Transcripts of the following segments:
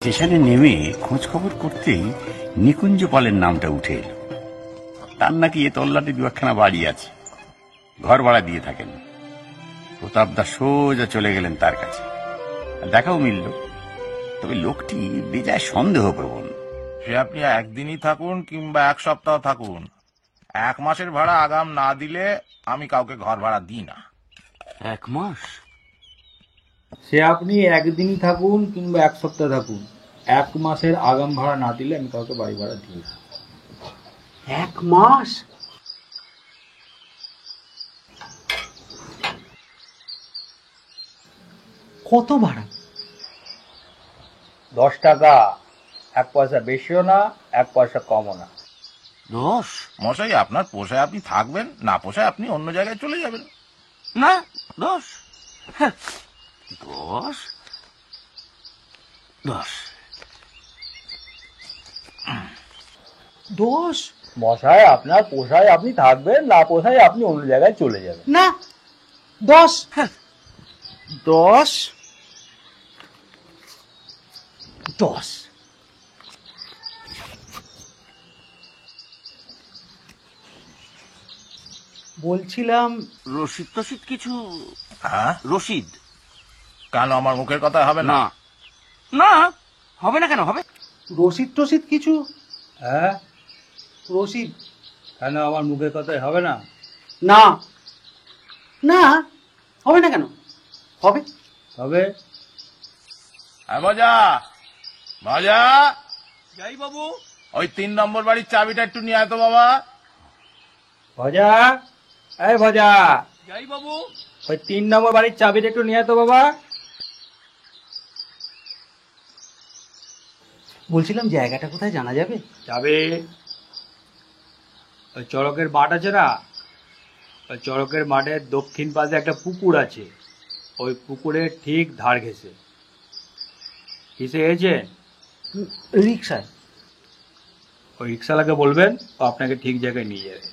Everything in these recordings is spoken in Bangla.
স্টেশনে নেমে খোঁজ খবর করতেই নিকুঞ্জ পালের নামটা উঠে এলো। তার নাকি এ তল্লাটে দুখানা বাড়ি আছে, ঘর ভাড়া দিয়ে থাকেন। প্রতাপদা সোজা চলে গেলেন তার কাছে, দেখাও মিলল। তবে লোকটি বেজায় সন্দেহপ্রবণ। সে আপনি একদিনই থাকুন কিংবা এক সপ্তাহ থাকুন, 1 মাসের ভাড়া আগাম না দিলে আমি কাউকে ঘর ভাড়া দিই না। 1 মাস? সে আপনি একদিনই থাকুন কিংবা এক সপ্তাহ থাকুন, 1 মাসের আগাম ভাড়া না দিলে আমি কাউকে বাড়ি ভাড়া দিই না। 1 মাস? কত ভাড়া? 10 টাকা, 1 পয়সা বেশিও না, 1 পয়সা কমও না। 10? মশাই, আপনার পোষায় আপনি থাকবেন, না পোষায় আপনি অন্য জায়গায় চলে যাবেন। না, 10? 10? 10? 10? মশাই, আপনার পোষায় আপনি থাকবেন, না পোষায় আপনি অন্য জায়গায় চলে যাবেন। না, 10? 10? 10? বলছিলাম, রসিদ টসিদ কিছু? হ্যাঁ, রসিদ? কেন আমার মুখের কথা হবে না? না না, হবে না কেন হবে? রসিদ টসিদ কিছু? হ্যাঁ, রসিদ? কেন আমার মুখের কথাই হবে না? না না, হবে না কেন? হবে। হবে। মজা মজা, যাই বাবু। ওই 3 নম্বর বাড়ির চাবিটা একটু নিয়ে আয় তো বাবা। ভজা, এই ভজা, যাই বাবু। ওই 3 নম্বর বাড়ির চাবিটা একটু নিয়ে আয় তো বাবা। বলছিলাম, জায়গাটা কোথায় জানা যাবে? চাবি ওই চড়কের মাঠ আছে না, ওই চড়কের মাঠের দক্ষিণ পাশে একটা পুকুর আছে, ওই পুকুরের ঠিক ধার ঘেঁষে। কিসে এসেছে? রিক্সায়। ওই রিক্সাওয়ালাকে বলবেন, ও আপনাকে ঠিক জায়গায় নিয়ে যাবে।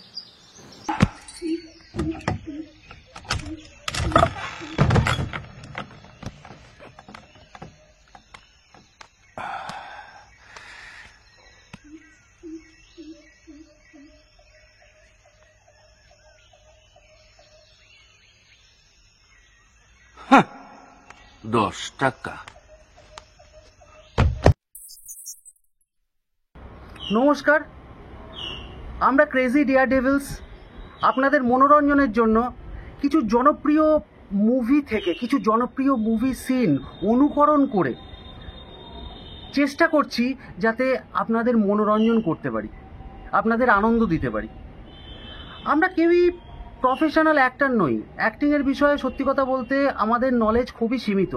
দশ টাকা? নমস্কার, আমরা ক্রেজি ডিয়ার ডেভিলস আপনাদের মনোরঞ্জনের জন্য কিছু জনপ্রিয় মুভি থেকে কিছু জনপ্রিয় মুভি সিন অনুকরণ করে চেষ্টা করছি যাতে আপনাদের মনোরঞ্জন করতে পারি, আপনাদের আনন্দ দিতে পারি। আমরা কেউই প্রফেশনাল অ্যাক্টর নই। অ্যাক্টিংয়ের বিষয়ে সত্যি কথা বলতে আমাদের নলেজ খুবই সীমিত,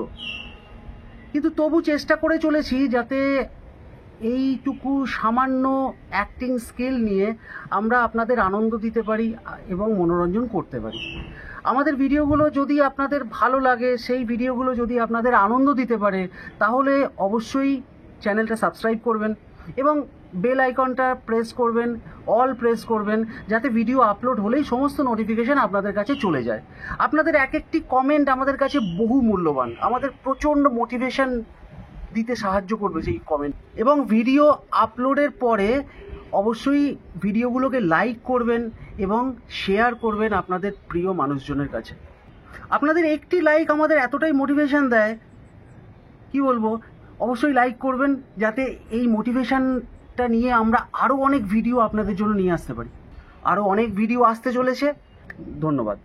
কিন্তু তবু চেষ্টা করে চলেছি যাতে এইটুকু সামান্য অ্যাক্টিং স্কিল নিয়ে আমরা আপনাদের আনন্দ দিতে পারি এবং মনোরঞ্জন করতে পারি। আমাদের ভিডিওগুলো যদি আপনাদের ভালো লাগে, সেই ভিডিওগুলো যদি আপনাদের আনন্দ দিতে পারে, তাহলে অবশ্যই চ্যানেলটা সাবস্ক্রাইব করবেন এবং বেল আইকনটা প্রেস করবেন, অল প্রেস করবেন, যাতে ভিডিও আপলোড হলেই সমস্ত নোটিফিকেশান আপনাদের কাছে চলে যায়। আপনাদের এক একটি কমেন্ট আমাদের কাছে বহু মূল্যবান, আমাদের প্রচণ্ড মোটিভেশন দিতে সাহায্য করবে সেই কমেন্ট। এবং ভিডিও আপলোডের পরে অবশ্যই ভিডিওগুলোকে লাইক করবেন এবং শেয়ার করবেন আপনাদের প্রিয় মানুষজনের কাছে। আপনাদের একটি লাইক আমাদের এতটাই মোটিভেশন দেয়, কি বলবো, অবশ্যই লাইক করবেন যাতে এই মোটিভেশনটা নিয়ে আমরা আরও অনেক ভিডিও আপনাদের জন্য নিয়ে আসতে পারি। আরও অনেক ভিডিও আসতে চলেছে। ধন্যবাদ।